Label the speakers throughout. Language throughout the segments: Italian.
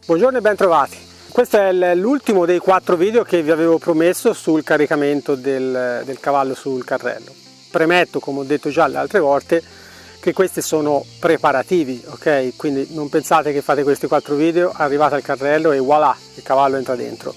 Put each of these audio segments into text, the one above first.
Speaker 1: Buongiorno e ben trovati. Questo è l'ultimo dei 4 video che vi avevo promesso sul caricamento del cavallo sul carrello. Premetto, come ho detto già le altre volte, che questi sono preparativi, ok? Quindi non pensate che fate questi 4 video, arrivate al carrello e voilà, il cavallo entra dentro.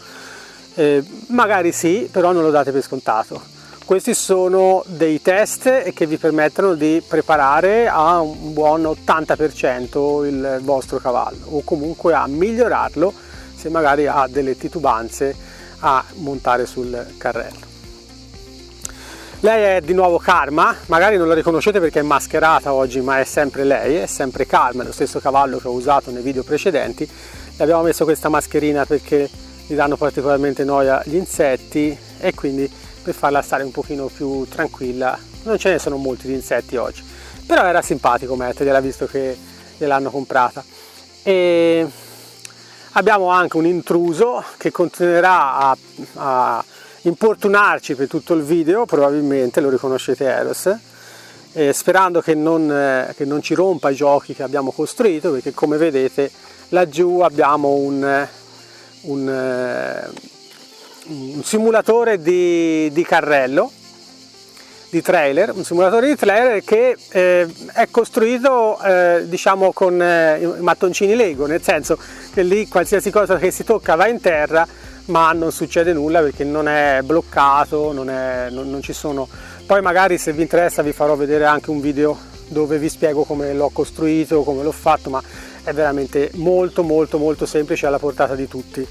Speaker 1: Magari sì, però non lo date per scontato. Questi sono dei test che vi permettono di preparare a un buon 80% il vostro cavallo, o comunque a migliorarlo se magari ha delle titubanze a montare sul carrello. Lei è di nuovo Karma, magari non la riconoscete perché è mascherata oggi, ma è sempre lei, è sempre Karma, è lo stesso cavallo che ho usato nei video precedenti. Le abbiamo messo questa mascherina perché gli danno particolarmente noia gli insetti e quindi per farla stare un pochino più tranquilla. Non ce ne sono molti di insetti oggi, però era simpatico mettergliela visto che gliel'hanno comprata. E abbiamo anche un intruso che continuerà a importunarci per tutto il video, probabilmente lo riconoscete, Eros, sperando che non ci rompa i giochi che abbiamo costruito, perché come vedete laggiù abbiamo un simulatore di carrello, di trailer, un simulatore di trailer che è costruito diciamo con i mattoncini Lego, nel senso che lì qualsiasi cosa che si tocca va in terra, ma non succede nulla perché non è bloccato, non ci sono. Poi magari se vi interessa vi farò vedere anche un video dove vi spiego come l'ho costruito, come l'ho fatto, ma è veramente molto semplice, alla portata di tutti.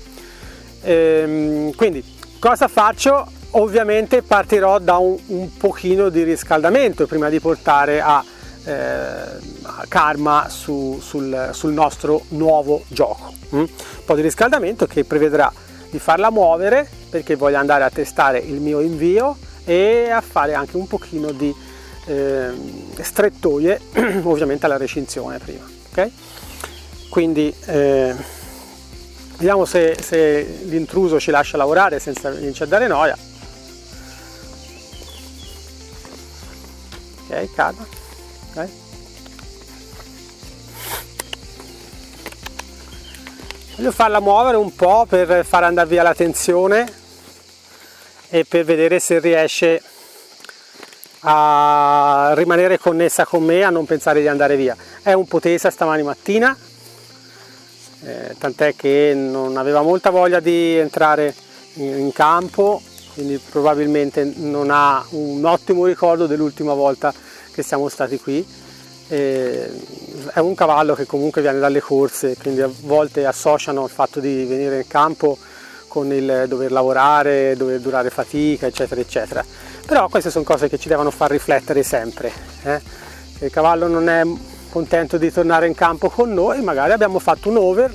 Speaker 1: Quindi cosa faccio? Ovviamente partirò da un pochino di riscaldamento prima di portare a Karma sul nostro nuovo gioco. Un po' di riscaldamento che prevederà di farla muovere perché voglio andare a testare il mio invio e a fare anche un pochino di strettoie ovviamente alla recinzione prima, ok? Quindi vediamo se l'intruso ci lascia lavorare senza venirci a dare noia. Ok, calma. Okay. Voglio farla muovere un po' per far andare via la tensione e per vedere se riesce a rimanere connessa con me, a non pensare di andare via. È un po' tesa stamani mattina, tant'è che non aveva molta voglia di entrare in campo, quindi probabilmente non ha un ottimo ricordo dell'ultima volta che siamo stati qui. È un cavallo che comunque viene dalle corse, quindi a volte associano il fatto di venire in campo con il dover lavorare, dover durare fatica, eccetera eccetera. Però queste sono cose che ci devono far riflettere sempre. Se il cavallo non è contento di tornare in campo con noi, magari abbiamo fatto un over,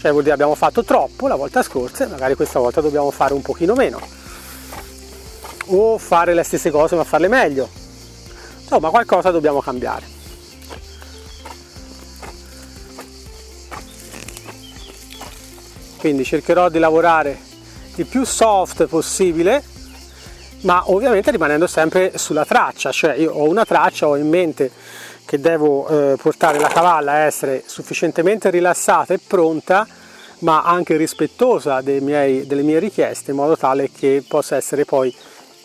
Speaker 1: cioè vuol dire abbiamo fatto troppo la volta scorsa e magari questa volta dobbiamo fare un pochino meno, o fare le stesse cose ma farle meglio. Insomma, qualcosa dobbiamo cambiare. Quindi cercherò di lavorare il più soft possibile, ma ovviamente rimanendo sempre sulla traccia, cioè io ho una traccia, ho in mente che devo portare la cavalla a essere sufficientemente rilassata e pronta, ma anche rispettosa delle mie richieste, in modo tale che possa essere poi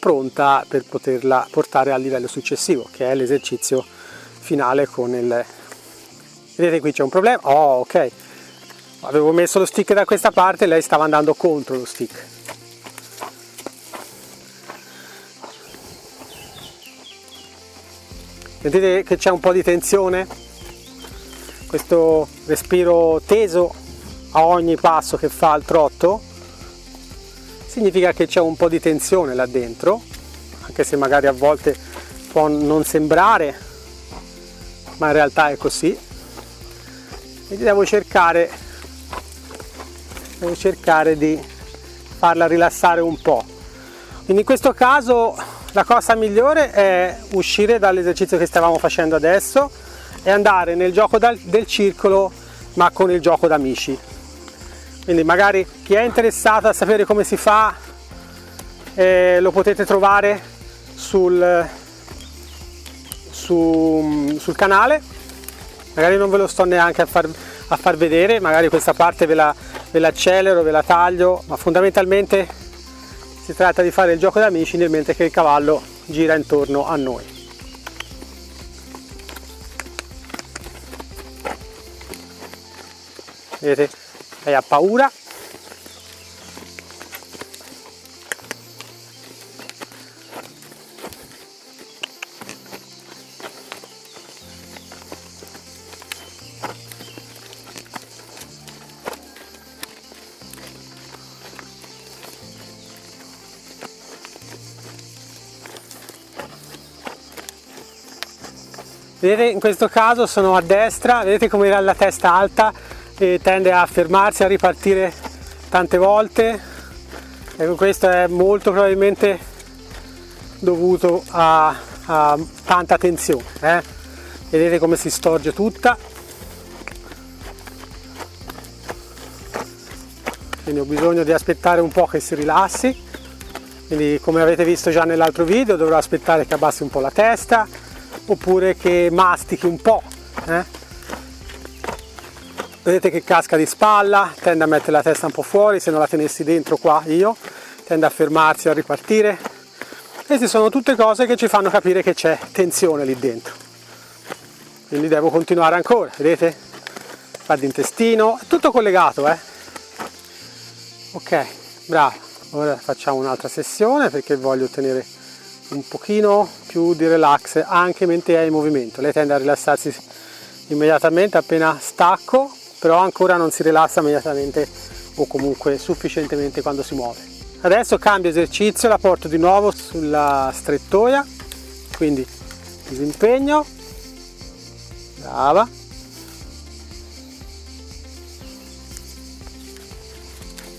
Speaker 1: pronta per poterla portare al livello successivo, che è l'esercizio finale con il... Vedete, qui c'è un problema? Oh, ok. Avevo messo lo stick da questa parte e lei stava andando contro lo stick. Vedete che c'è un po' di tensione? Questo respiro teso a ogni passo che fa il trotto significa che c'è un po' di tensione là dentro, anche se magari a volte può non sembrare, ma in realtà è così. Quindi devo cercare di farla rilassare un po'. Quindi in questo caso la cosa migliore è uscire dall'esercizio che stavamo facendo adesso e andare nel gioco del circolo, ma con il gioco d'amici. Quindi magari chi è interessato a sapere come si fa lo potete trovare sul canale. Magari non ve lo sto neanche a a far vedere, magari questa parte ve la accelero, ve la taglio, ma fondamentalmente si tratta di fare il gioco d'amici nel mentre che il cavallo gira intorno a noi. Vedete? Lei ha paura. Vedete, in questo caso sono a destra, vedete come ha la testa alta e tende a fermarsi, a ripartire tante volte. Ecco, questo è molto probabilmente dovuto a tanta tensione. Vedete come si storge tutta. Quindi ho bisogno di aspettare un po' che si rilassi. Quindi, come avete visto già nell'altro video, dovrò aspettare che abbassi un po' la testa, oppure che mastichi un po'. Vedete che casca di spalla, tende a mettere la testa un po' fuori, se non la tenessi dentro qua io, tende a fermarsi, a ripartire. Queste sono tutte cose che ci fanno capire che c'è tensione lì dentro. Quindi devo continuare ancora, vedete? Fa d'intestino, è tutto collegato, Ok, bravo. Ora facciamo un'altra sessione perché voglio ottenere un pochino più di relax anche mentre è in movimento. Lei tende a rilassarsi immediatamente appena stacco, però ancora non si rilassa immediatamente o comunque sufficientemente quando si muove. Adesso cambio esercizio, la porto di nuovo sulla strettoia, quindi disimpegno, brava,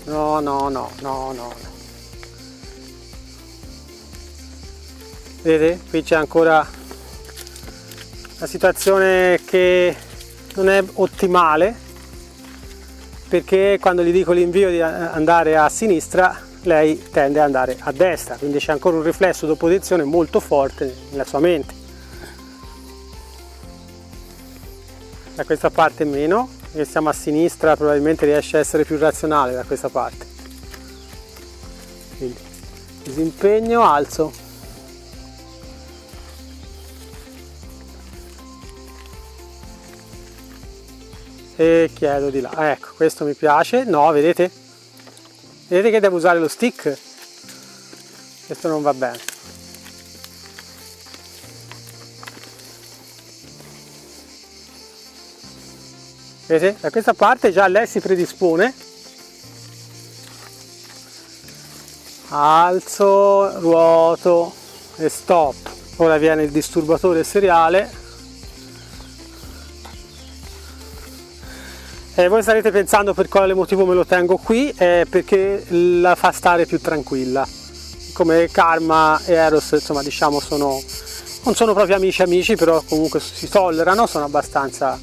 Speaker 1: no. Vedete? Qui c'è ancora una situazione che non è ottimale, perché quando gli dico l'invio di andare a sinistra lei tende ad andare a destra, quindi c'è ancora un riflesso d'opposizione molto forte nella sua mente. Da questa parte meno, perché siamo a sinistra, probabilmente riesce a essere più razionale da questa parte. Quindi disimpegno, alzo. E chiedo di là, ecco, questo mi piace. No, vedete? Vedete che devo usare lo stick? Questo non va bene. Vedete? Da questa parte già lei si predispone. Alzo, ruoto e stop. Ora viene il disturbatore seriale. Voi starete pensando per quale motivo me lo tengo qui, perché la fa stare più tranquilla. Come Karma e Eros, insomma, diciamo, non sono proprio amici, però comunque si tollerano, sono abbastanza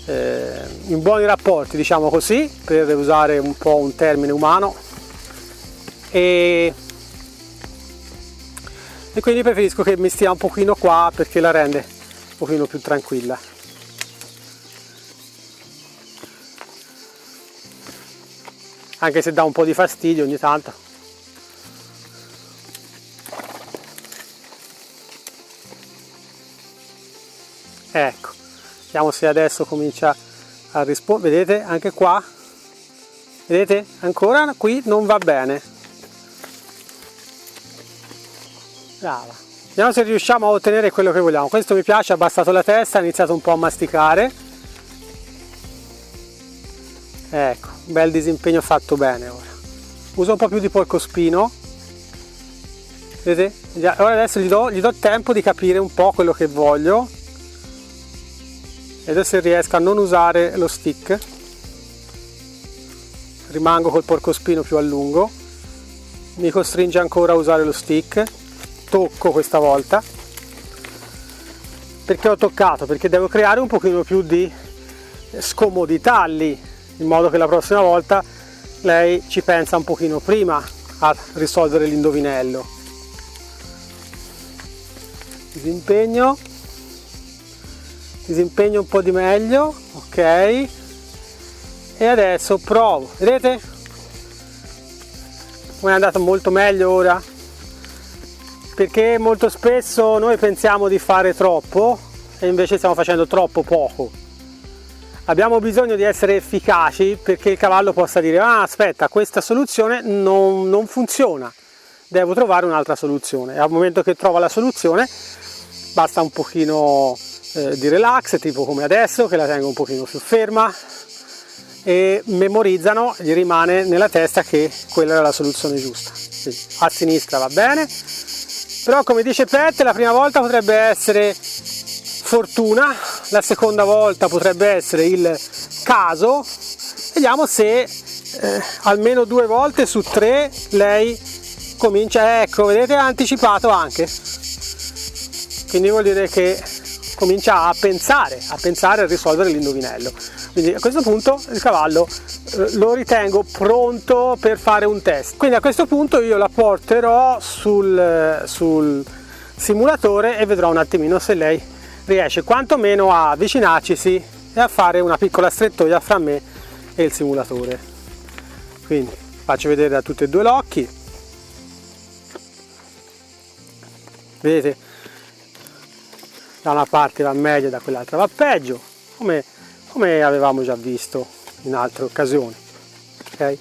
Speaker 1: in buoni rapporti, diciamo così, per usare un po' un termine umano. E quindi preferisco che mi stia un pochino qua perché la rende un pochino più tranquilla. Anche se dà un po' di fastidio ogni tanto. Ecco, vediamo se adesso comincia a rispondere. Vedete, anche qua, vedete, ancora qui non va bene. Brava. Vediamo se riusciamo a ottenere quello che vogliamo. Questo mi piace, ha abbassato la testa, ha iniziato un po' a masticare. Ecco, un bel disimpegno fatto bene ora. Uso un po' più di porcospino. Vedete? Ora adesso gli do tempo di capire un po' quello che voglio. Vedo se riesco a non usare lo stick. Rimango col porcospino più a lungo. Mi costringe ancora a usare lo stick. Tocco questa volta. Perché ho toccato? Perché devo creare un pochino più di scomodità lì, in modo che la prossima volta lei ci pensa un pochino prima a risolvere l'indovinello. Disimpegno un po' di meglio, ok, e adesso provo, vedete come è andato molto meglio ora, perché molto spesso noi pensiamo di fare troppo e invece stiamo facendo troppo poco. Abbiamo bisogno di essere efficaci perché il cavallo possa dire: ah, aspetta, questa soluzione non funziona, devo trovare un'altra soluzione, e al momento che trova la soluzione basta un pochino di relax, tipo come adesso che la tengo un pochino più ferma, e memorizzano, gli rimane nella testa che quella era la soluzione giusta. Quindi, a sinistra va bene, però come dice Pet, la prima volta potrebbe essere fortuna, la seconda volta potrebbe essere il caso. Vediamo se almeno 2 volte su 3 lei comincia, ecco, vedete, ha anticipato anche, quindi vuol dire che comincia a pensare a risolvere l'indovinello. Quindi a questo punto il cavallo lo ritengo pronto per fare un test. Quindi a questo punto io la porterò sul simulatore e vedrò un attimino se lei riesce quantomeno a avvicinarcisi e a fare una piccola strettoia fra me e il simulatore. Quindi faccio vedere da tutti e due l'occhio. Vedete, da una parte va meglio, da quell'altra va peggio, come avevamo già visto in altre occasioni. Okay?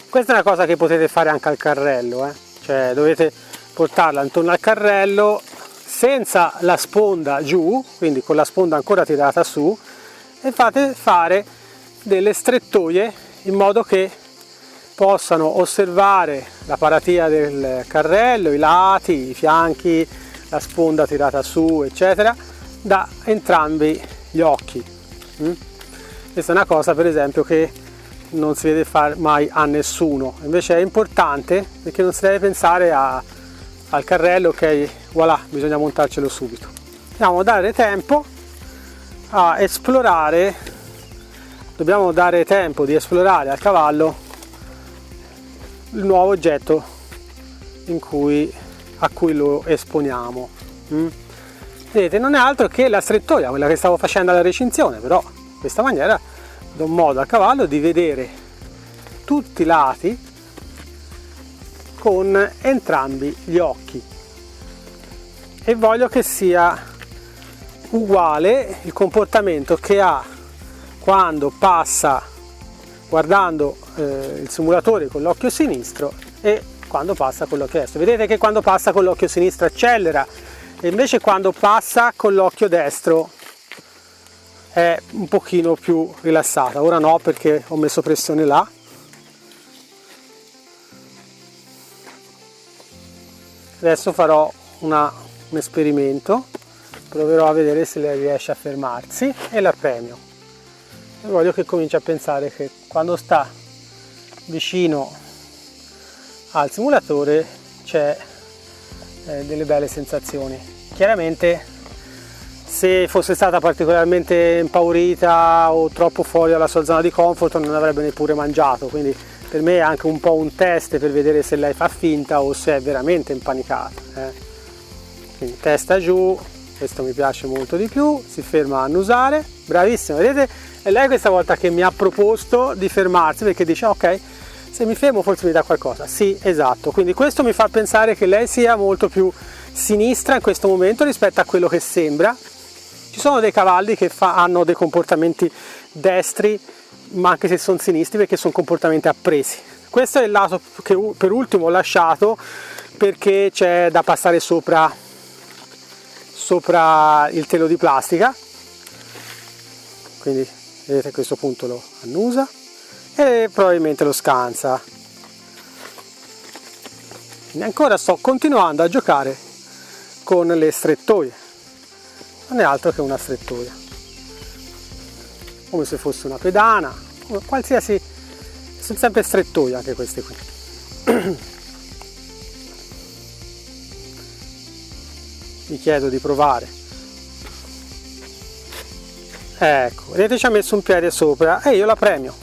Speaker 1: Questa è una cosa che potete fare anche al carrello, cioè dovete portarla intorno al carrello senza la sponda giù, quindi con la sponda ancora tirata su, e fate fare delle strettoie in modo che possano osservare la paratia del carrello, i lati, i fianchi, la sponda tirata su, eccetera, da entrambi gli occhi. Questa è una cosa, per esempio, che non si vede fare mai a nessuno, invece è importante perché non si deve pensare al carrello, ok, voilà, bisogna montarcelo subito. Dobbiamo dare tempo a esplorare, dobbiamo dare tempo di esplorare al cavallo il nuovo oggetto a cui lo esponiamo. Vedete, non è altro che la strettoia, quella che stavo facendo alla recinzione, però in questa maniera do modo al cavallo di vedere tutti i lati con entrambi gli occhi, e voglio che sia uguale il comportamento che ha quando passa guardando il simulatore con l'occhio sinistro e quando passa con l'occhio destro. Vedete che quando passa con l'occhio sinistro accelera, e invece quando passa con l'occhio destro è un pochino più rilassata. Ora no, perché ho messo pressione là. Adesso farò un esperimento, proverò a vedere se lei riesce a fermarsi e la premio. E voglio che cominci a pensare che quando sta vicino al simulatore c'è delle belle sensazioni. Chiaramente se fosse stata particolarmente impaurita o troppo fuori dalla sua zona di comfort non avrebbe neppure mangiato, quindi per me è anche un po' un test per vedere se lei fa finta o se è veramente impanicata. Quindi testa giù, questo mi piace molto di più, si ferma a annusare, bravissima, vedete? È lei questa volta che mi ha proposto di fermarsi, perché dice ok, se mi fermo forse mi dà qualcosa. Sì, esatto, quindi questo mi fa pensare che lei sia molto più sinistra in questo momento rispetto a quello che sembra. Ci sono dei cavalli che hanno dei comportamenti destri, ma anche se sono sinistri, perché sono comportamenti appresi. Questo è il lato che per ultimo ho lasciato perché c'è da passare sopra il telo di plastica, quindi vedete a questo punto lo annusa e probabilmente lo scansa. Quindi ancora sto continuando a giocare con le strettoie, non è altro che una strettoia, come se fosse una pedana, qualsiasi, sono sempre strettoie anche queste qui. Vi chiedo di provare. Ecco, vedete, ci ha messo un piede sopra e io la premio.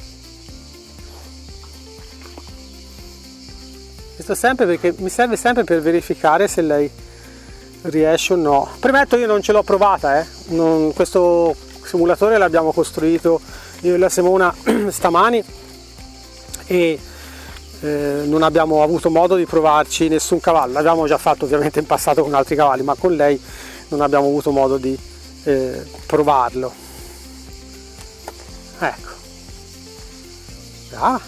Speaker 1: Questo sempre perché mi serve sempre per verificare se lei riesce o no. Premetto, io non ce l'ho provata, questa simulatore l'abbiamo costruito io e la Simona stamani e non abbiamo avuto modo di provarci nessun cavallo. L'abbiamo già fatto ovviamente in passato con altri cavalli, ma con lei non abbiamo avuto modo di provarlo. Ecco, brava,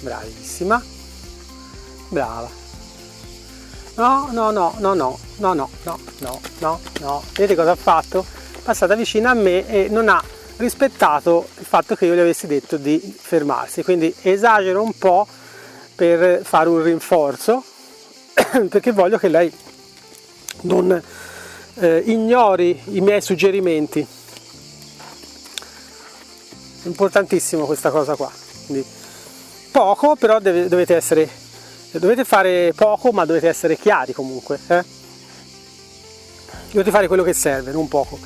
Speaker 1: bravissima, brava. No, vedete cosa ha fatto? È passata vicino a me e non ha rispettato il fatto che io gli avessi detto di fermarsi, quindi esagero un po' per fare un rinforzo perché voglio che lei non ignori i miei suggerimenti. È importantissimo questa cosa qua. Quindi, poco, però dovete fare poco, ma dovete essere chiari comunque, dovete fare quello che serve, non poco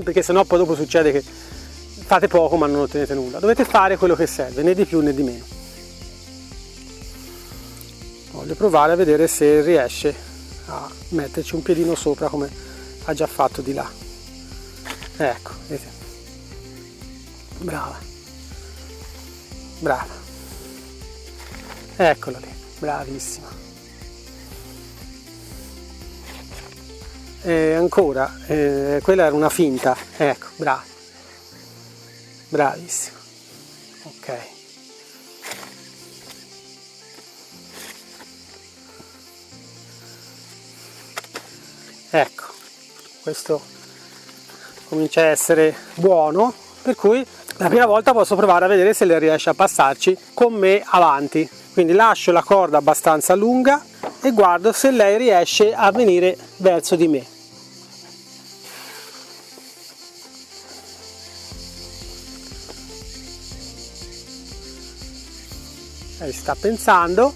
Speaker 1: perché sennò poi dopo succede che fate poco ma non ottenete nulla. Dovete fare quello che serve, né di più né di meno. Voglio provare a vedere se riesce a metterci un piedino sopra come ha già fatto di là. Ecco, vedete? Brava, brava, eccola lì, bravissima. Ancora, quella era una finta, ecco, brava, bravissima, ok. Ecco, questo comincia a essere buono, per cui la prima volta posso provare a vedere se lei riesce a passarci con me avanti. Quindi lascio la corda abbastanza lunga e guardo se lei riesce a venire verso di me. Lei sta pensando.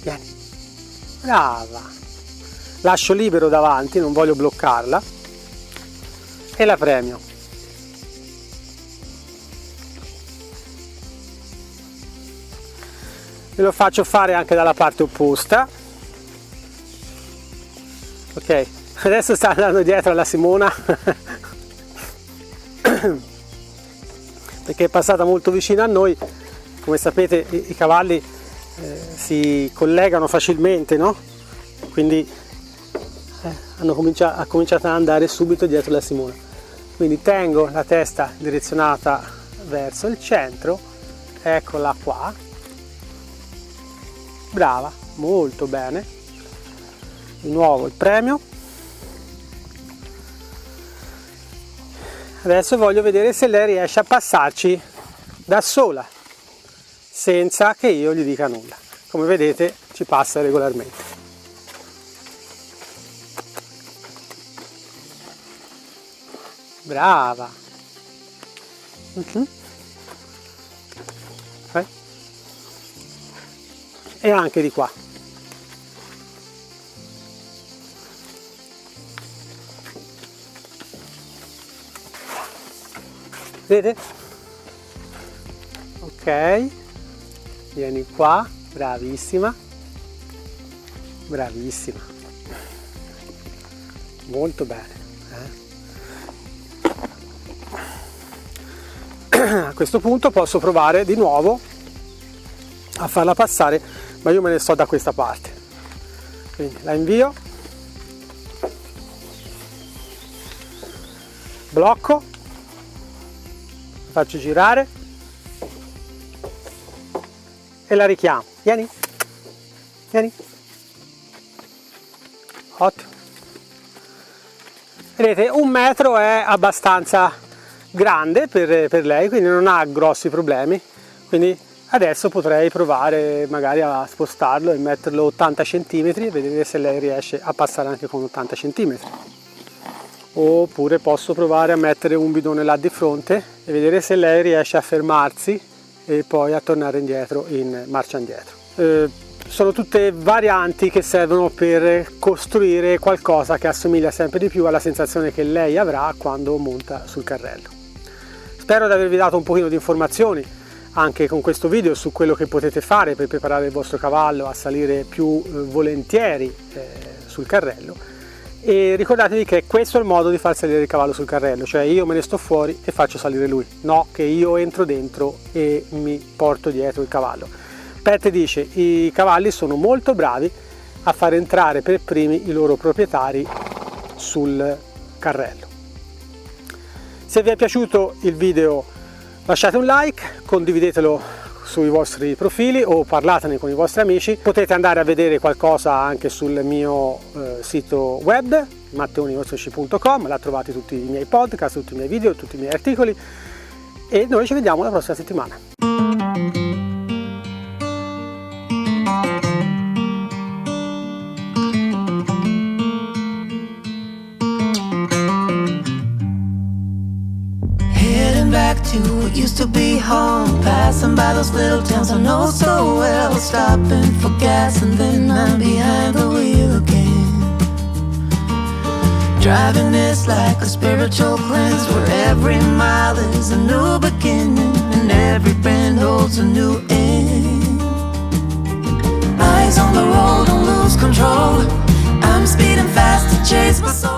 Speaker 1: Vieni, brava. Lascio libero davanti, non voglio bloccarla e la premio. E lo faccio fare anche dalla parte opposta. Ok, adesso sta andando dietro alla Simona perché è passata molto vicino a noi. Come sapete i cavalli si collegano facilmente, no? Quindi ha cominciato ad andare subito dietro la Simona. Quindi tengo la testa direzionata verso il centro, eccola qua, brava, molto bene. Di nuovo il premio. Adesso voglio vedere se lei riesce a passarci da sola senza che io gli dica nulla. Come vedete ci passa regolarmente. Brava. E anche di qua. Vedete? Ok. Vieni qua. Bravissima. Bravissima. Molto bene. A questo punto posso provare di nuovo a farla passare, ma io me ne sto da questa parte. Quindi la invio, blocco, la faccio girare e la richiamo. Vieni, vieni. Ottimo. Vedete, 1 metro è abbastanza grande per lei, quindi non ha grossi problemi. Quindi adesso potrei provare magari a spostarlo e metterlo 80 cm e vedere se lei riesce a passare anche con 80 cm. Oppure posso provare a mettere un bidone là di fronte e vedere se lei riesce a fermarsi e poi a tornare indietro in marcia indietro. Sono tutte varianti che servono per costruire qualcosa che assomiglia sempre di più alla sensazione che lei avrà quando monta sul carrello. Spero di avervi dato un pochino di informazioni anche con questo video su quello che potete fare per preparare il vostro cavallo a salire più volentieri sul carrello, e ricordatevi che questo è il modo di far salire il cavallo sul carrello, cioè io me ne sto fuori e faccio salire lui, no che io entro dentro e mi porto dietro il cavallo. Pet dice: i cavalli sono molto bravi a far entrare per primi i loro proprietari sul carrello. Se vi è piaciuto il video lasciate un like, condividetelo sui vostri profili o parlatene con i vostri amici. Potete andare a vedere qualcosa anche sul mio sito web matteoniorsoci.com, là trovate tutti i miei podcast, tutti i miei video, tutti i miei articoli, e noi ci vediamo la prossima settimana.
Speaker 2: Back to what used to be home, passing by those little towns I know so well, stopping for gas and then I'm behind the wheel again, driving this like a spiritual cleanse, where every mile is a new beginning and every bend holds a new end. Eyes on the road, don't lose control, I'm speeding fast to chase my soul.